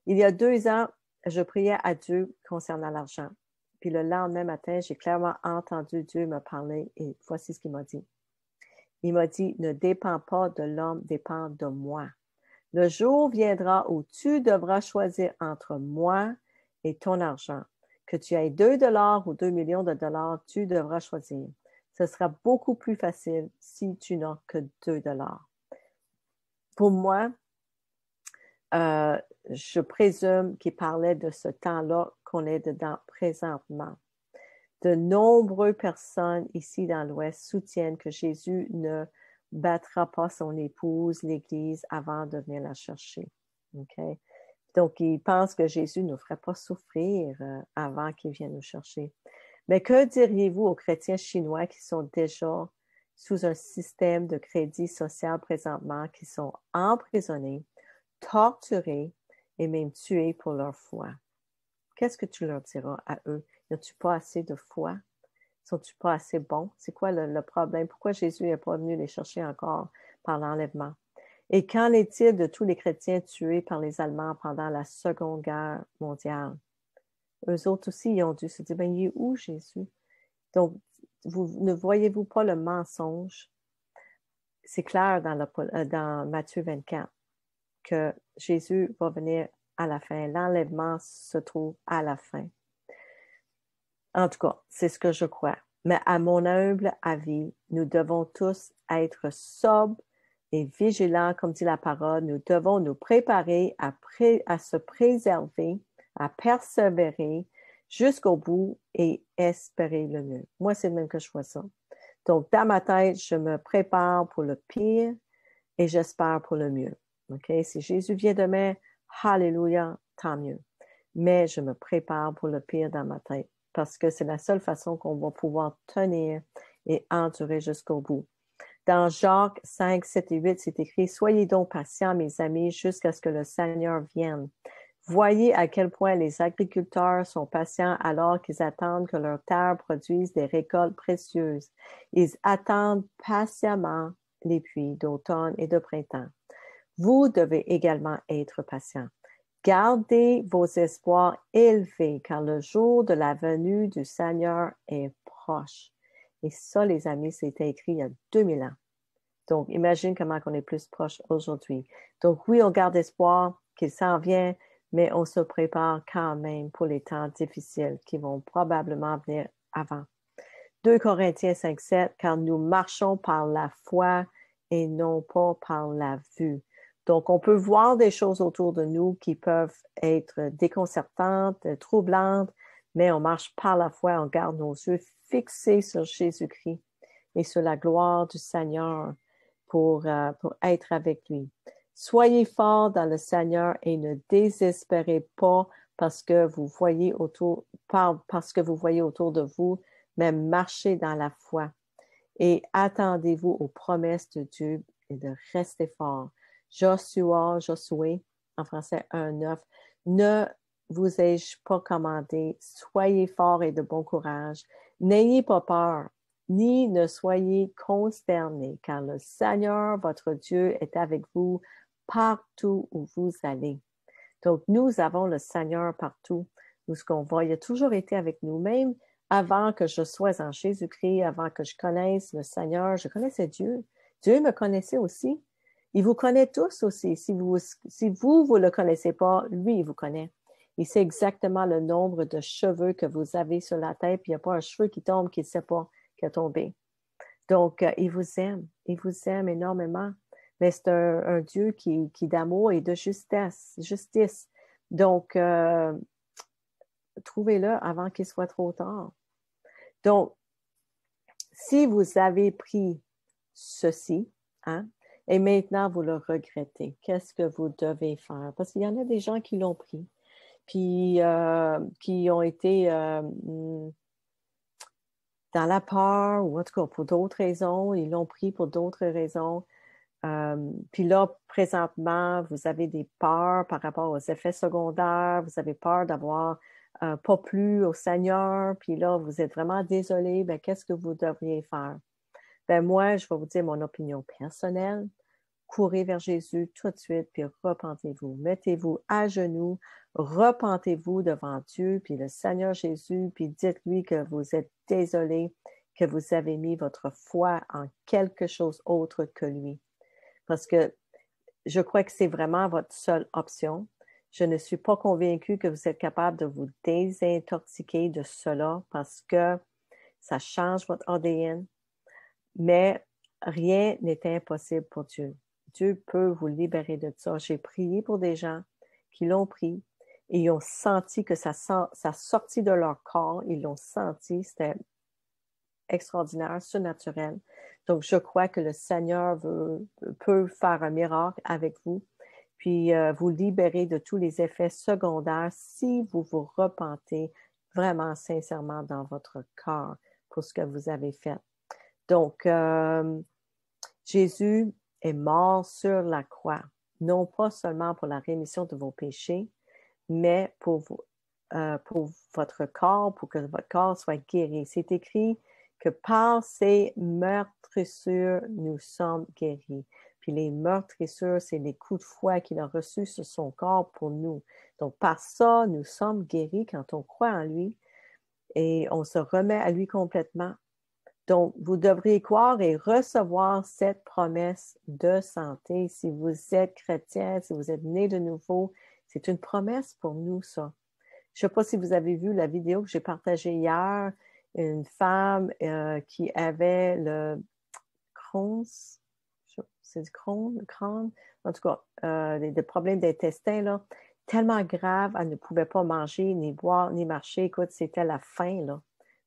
Il y a 2 ans, je priais à Dieu concernant l'argent. Puis le lendemain matin, j'ai clairement entendu Dieu me parler et voici ce qu'il m'a dit. Il m'a dit, ne dépends pas de l'homme, dépends de moi. Le jour viendra où tu devras choisir entre moi et ton argent. Que tu aies 2 $ ou 2 millions de dollars, tu devras choisir. Ce sera beaucoup plus facile si tu n'as que 2 $. Pour moi, je présume qu'il parlait de ce temps-là qu'on est dedans présentement. De nombreuses personnes ici dans l'Ouest soutiennent que Jésus ne battra pas son épouse, l'Église, avant de venir la chercher. Okay? Donc, ils pensent que Jésus ne nous ferait pas souffrir avant qu'il vienne nous chercher. Mais que diriez-vous aux chrétiens chinois qui sont déjà sous un système de crédit social présentement, qui sont emprisonnés, torturés et même tués pour leur foi? Qu'est-ce que tu leur diras à eux? N'as-tu pas assez de foi? Sont-ils pas assez bons? C'est quoi le problème? Pourquoi Jésus n'est pas venu les chercher encore par l'enlèvement? Et qu'en est-il de tous les chrétiens tués par les Allemands pendant la Seconde Guerre mondiale? Eux autres aussi, ils ont dû se dire, ben, il est où Jésus? Donc, ne voyez-vous pas le mensonge? C'est clair dans Matthieu 24 que Jésus va venir à la fin. L'enlèvement se trouve à la fin. En tout cas, c'est ce que je crois. Mais à mon humble avis, nous devons tous être sobres et vigilants, comme dit la parole. Nous devons nous préparer à se préserver, à persévérer jusqu'au bout et espérer le mieux. Moi, c'est le même que je vois ça. Donc, dans ma tête, je me prépare pour le pire et j'espère pour le mieux. OK? Si Jésus vient demain, alléluia, tant mieux. Mais je me prépare pour le pire dans ma tête parce que c'est la seule façon qu'on va pouvoir tenir et endurer jusqu'au bout. Dans Jacques 5, 7 et 8, c'est écrit « Soyez donc patients, mes amis, jusqu'à ce que le Seigneur vienne. Voyez à quel point les agriculteurs sont patients alors qu'ils attendent que leur terre produise des récoltes précieuses. Ils attendent patiemment les pluies d'automne et de printemps. Vous devez également être patients. Gardez vos espoirs élevés, car le jour de la venue du Seigneur est proche. » Et ça, les amis, c'était écrit il y a 2000 ans. Donc, imagine comment on est plus proche aujourd'hui. Donc, oui, on garde espoir qu'il s'en vient, mais on se prépare quand même pour les temps difficiles qui vont probablement venir avant. 2 Corinthiens 5, 7, car nous marchons par la foi et non pas par la vue. Donc, on peut voir des choses autour de nous qui peuvent être déconcertantes, troublantes, mais on marche par la foi, on garde nos yeux fixés sur Jésus-Christ et sur la gloire du Seigneur pour être avec lui. Soyez forts dans le Seigneur et ne désespérez pas parce que vous voyez autour de vous, mais marchez dans la foi et attendez-vous aux promesses de Dieu et de rester fort. Josué, en français 1:9, ne vous ai-je pas commandé, soyez forts et de bon courage, n'ayez pas peur, ni ne soyez consternés, car le Seigneur, votre Dieu, est avec vous partout où vous allez. Donc, nous avons le Seigneur partout où ce qu'on va. Il a toujours été avec nous, même avant que je sois en Jésus-Christ, avant que je connaisse le Seigneur, je connaissais Dieu. Dieu me connaissait aussi. Il vous connaît tous aussi. Si vous le connaissez pas, lui, il vous connaît. Il sait exactement le nombre de cheveux que vous avez sur la tête, puis il n'y a pas un cheveu qui tombe qu'il ne sait pas qu'il a tombé. Donc, il vous aime énormément. Mais c'est un Dieu qui d'amour et de justice. Donc, trouvez-le avant qu'il soit trop tard. Donc, si vous avez pris ceci, hein, et maintenant vous le regrettez, qu'est-ce que vous devez faire? Parce qu'il y en a des gens qui l'ont pris, puis qui ont été dans la peur, ou en tout cas pour d'autres raisons, ils l'ont pris pour d'autres raisons. Puis là, présentement, vous avez des peurs par rapport aux effets secondaires, vous avez peur d'avoir pas plu au Seigneur, puis là, vous êtes vraiment désolé, ben, qu'est-ce que vous devriez faire? Ben, moi, je vais vous dire mon opinion personnelle. Courez vers Jésus tout de suite, puis repentez-vous. Mettez-vous à genoux, repentez-vous devant Dieu, puis le Seigneur Jésus, puis dites-lui que vous êtes désolé, que vous avez mis votre foi en quelque chose autre que lui. Parce que je crois que c'est vraiment votre seule option. Je ne suis pas convaincue que vous êtes capable de vous désintoxiquer de cela parce que ça change votre ADN. Mais rien n'est impossible pour Dieu. Dieu peut vous libérer de ça. J'ai prié pour des gens qui l'ont pris et ils ont senti que ça sortit de leur corps. Ils l'ont senti. C'était extraordinaire, surnaturel. Donc, je crois que le Seigneur peut faire un miracle avec vous, puis vous libérer de tous les effets secondaires si vous vous repentez vraiment sincèrement dans votre cœur pour ce que vous avez fait. Donc, Jésus est mort sur la croix, non pas seulement pour la rémission de vos péchés, mais pour votre corps, pour que votre corps soit guéri. C'est écrit que par ces meurtrissures, nous sommes guéris. Puis les meurtrissures, c'est les coups de fouet qu'il a reçus sur son corps pour nous. Donc, par ça, nous sommes guéris quand on croit en lui et on se remet à lui complètement. Donc, vous devriez croire et recevoir cette promesse de santé. Si vous êtes chrétien, si vous êtes né de nouveau, C'est une promesse pour nous, ça. Je ne sais pas si vous avez vu la vidéo que j'ai partagée hier, une femme qui avait le Crohn's, c'est du Crohn, le crâne, en tout cas, des problèmes d'intestin, là, tellement graves, elle ne pouvait pas manger, ni boire, ni marcher. Écoute, c'était la fin, là,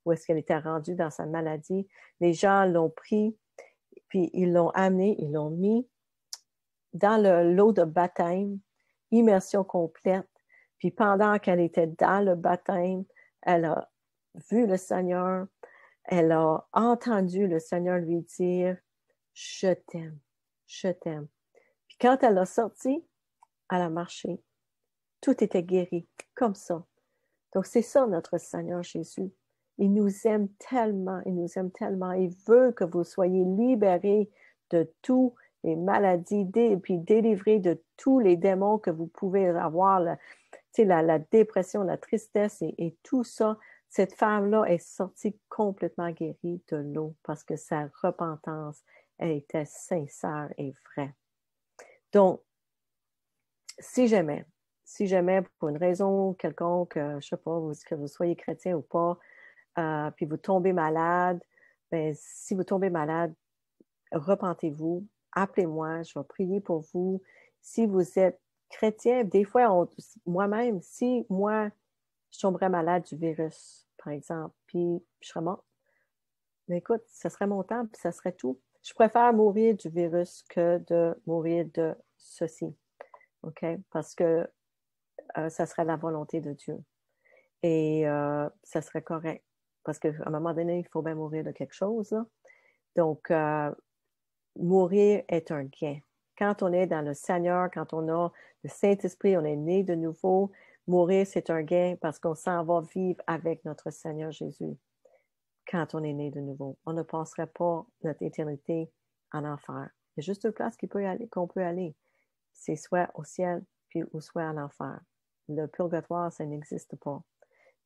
où est-ce qu'elle était rendue dans sa maladie. Les gens l'ont pris, puis ils l'ont amené, ils l'ont mis dans l'eau de baptême, immersion complète. Puis pendant qu'elle était dans le baptême, elle a vu le Seigneur, elle a entendu le Seigneur lui dire « Je t'aime, je t'aime ». Puis quand elle a sorti, elle a marché. Tout était guéri, comme ça. Donc c'est ça notre Seigneur Jésus. Il nous aime tellement, il nous aime tellement. Il veut que vous soyez libérés de toutes les maladies, puis délivrés de tous les démons que vous pouvez avoir, la dépression, la tristesse et tout ça. Cette femme-là est sortie complètement guérie de l'eau parce que sa repentance, elle était sincère et vraie. Donc, si jamais, pour une raison quelconque, je ne sais pas, que vous soyez chrétien ou pas, puis vous tombez malade, bien, si vous tombez malade, repentez-vous, appelez-moi, je vais prier pour vous. Si vous êtes chrétien, des fois, moi-même, si moi, je tomberais malade du virus, par exemple, puis je serais morte, mais écoute, ça serait mon temps, puis ça serait tout. Je préfère mourir du virus que de mourir de ceci, OK? Parce que ça serait la volonté de Dieu. Et ça serait correct. Parce qu'à un moment donné, il faut bien mourir de quelque chose, là. Donc, mourir est un gain. Quand on est dans le Seigneur, quand on a le Saint-Esprit, on est né de nouveau, mourir, c'est un gain parce qu'on s'en va vivre avec notre Seigneur Jésus quand on est né de nouveau. On ne passerait pas notre éternité en enfer. Il y a juste une place qu'on peut aller. C'est soit au ciel, puis ou soit en enfer. Le purgatoire, ça n'existe pas.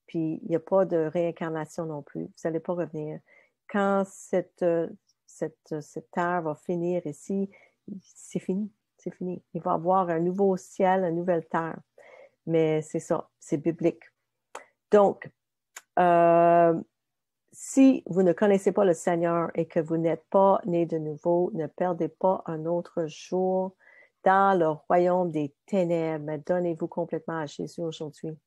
Puis, il n'y a pas de réincarnation non plus. Vous n'allez pas revenir. Quand cette terre va finir ici, c'est fini. C'est fini. Il va y avoir un nouveau ciel, une nouvelle terre. Mais c'est ça, c'est biblique. Donc, si vous ne connaissez pas le Seigneur et que vous n'êtes pas né de nouveau, ne perdez pas un autre jour dans le royaume des ténèbres. Mais donnez-vous complètement à Jésus aujourd'hui.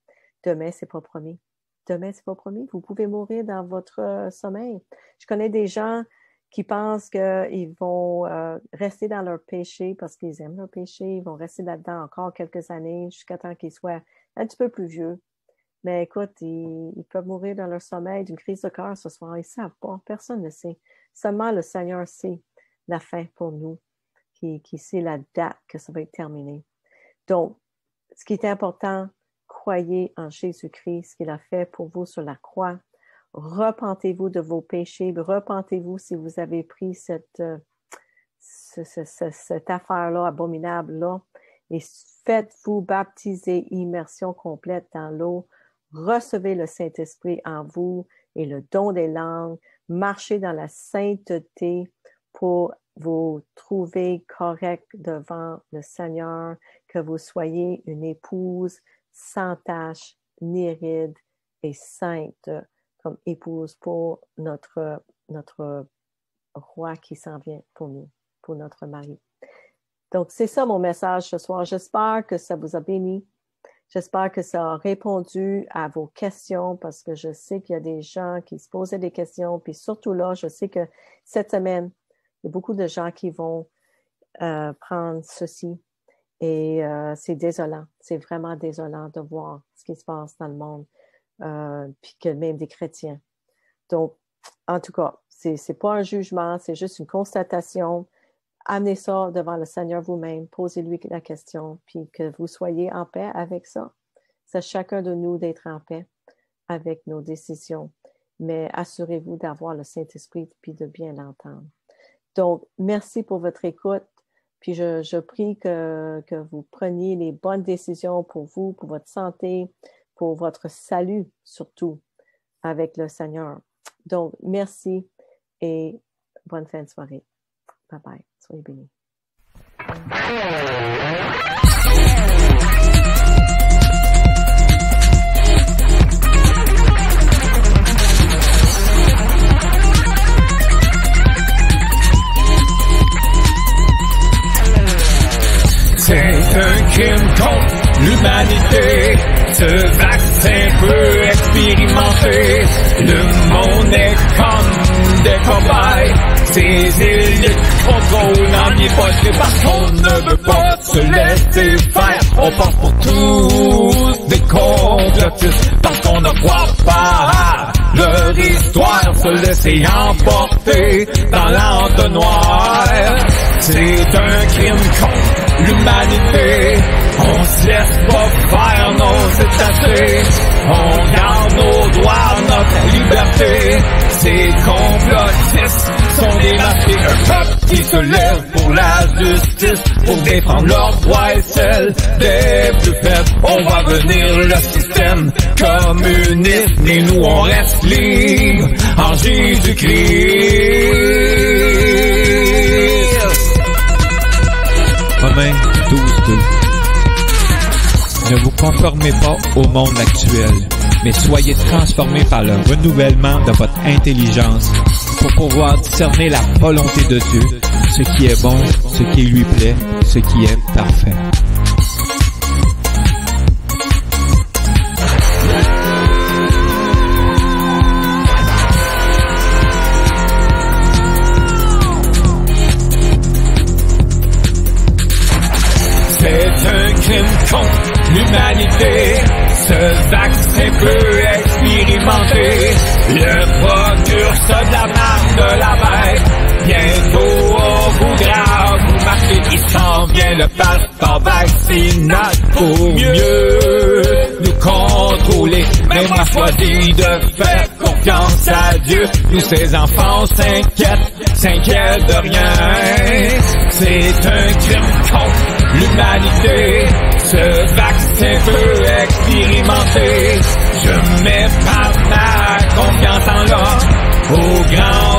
Demain, c'est pas promis. Demain, c'est pas promis. Vous pouvez mourir dans votre sommeil. Je connais des gens qui pensent qu'ils vont rester dans leur péché parce qu'ils aiment leur péché. Ils vont rester là-dedans encore quelques années jusqu'à temps qu'ils soient un petit peu plus vieux. Mais écoute, ils peuvent mourir dans leur sommeil d'une crise de cœur ce soir. Ils ne savent pas. Personne ne sait. Seulement le Seigneur sait la fin pour nous, qui sait la date que ça va être terminé. Donc, ce qui est important, croyez en Jésus-Christ, ce qu'il a fait pour vous sur la croix. Repentez-vous de vos péchés. Repentez-vous si vous avez pris cette affaire-là, abominable-là. Et faites-vous baptiser, immersion complète dans l'eau. Recevez le Saint-Esprit en vous et le don des langues. Marchez dans la sainteté pour vous trouver correct devant le Seigneur, que vous soyez une épouse sans tache, ni ride et sainte comme épouse pour notre roi qui s'en vient pour nous, pour notre mari. Donc, c'est ça mon message ce soir. J'espère que ça vous a béni. J'espère que ça a répondu à vos questions parce que je sais qu'il y a des gens qui se posaient des questions. Puis surtout là, je sais que cette semaine, il y a beaucoup de gens qui vont prendre ceci. Et c'est désolant. C'est vraiment désolant de voir ce qui se passe dans le monde. Puis que même des chrétiens. Donc, en tout cas, c'est pas un jugement, c'est juste une constatation. Amenez ça devant le Seigneur vous-même, posez-lui la question, puis que vous soyez en paix avec ça. C'est chacun de nous d'être en paix avec nos décisions, mais assurez-vous d'avoir le Saint-Esprit puis de bien l'entendre. Donc, merci pour votre écoute, puis je prie que vous preniez les bonnes décisions pour vous, pour votre santé, pour votre salut surtout avec le Seigneur. Donc, merci et bonne fin de soirée. Bye bye. Soyez bénis. l'humanité. Ce vaccin peut expérimenter. Le monde est comme des cobayes. Ces élites contrôlent dans les poches parce qu'on ne veut pas se laisser faire. On pense pour tous des complotistes parce qu'on ne croit pas leur histoire. Se laisser emporter dans l'entonnoir, c'est un crime contre l'humanité. On se laisse pas faire, non, c'est assez. On garde nos droits, notre liberté. Ces complotistes sont démasqués. Un peuple qui se lève pour la justice, pour défendre leurs droits et celles des plus faibles. On va venir le système communiste, mais nous on reste libres en Jésus-Christ. Romains 12:2. Ne vous conformez pas au monde actuel, mais soyez transformés par le renouvellement de votre intelligence pour pouvoir discerner la volonté de Dieu, ce qui est bon, ce qui lui plaît, ce qui est parfait. C'est un crime contre l'humanité. Ce vaccin peut expérimenter. Le procure ça de la marque de la bête. Bientôt on voudra vous marquer. Il s'en vient le passeport vaccinal pour mieux nous contrôler. Mais moi choisis de faire confiance à Dieu. Nous ses enfants s'inquiètent de rien. C'est un crime contre l'humanité. Ce vaccin peut expérimenter. Je mets pas ma confiance en l'homme, au grand